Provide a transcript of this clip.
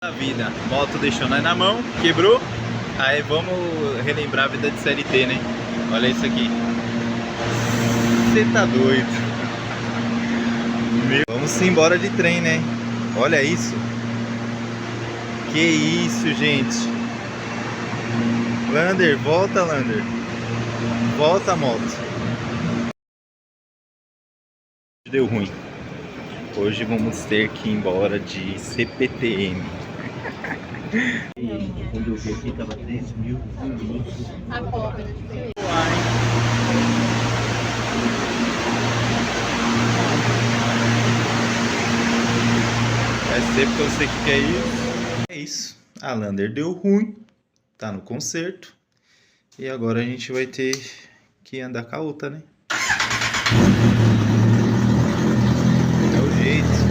A vida, moto deixou nós na mão, quebrou. Aí vamos relembrar a vida de CLT, né? Olha isso aqui. Você tá doido? Vamos embora de trem, né? Olha isso. Que isso, gente. Lander, volta, Lander. Volta a moto. Deu ruim. Hoje vamos ter que ir embora de CPTM. Quando eu vi aqui, tava 3.000 minutos. A cobra. Vai ser porque eu sei que é isso. É isso. A Lander deu ruim. Tá no conserto. E agora a gente vai ter que andar com a outra, né? É o jeito.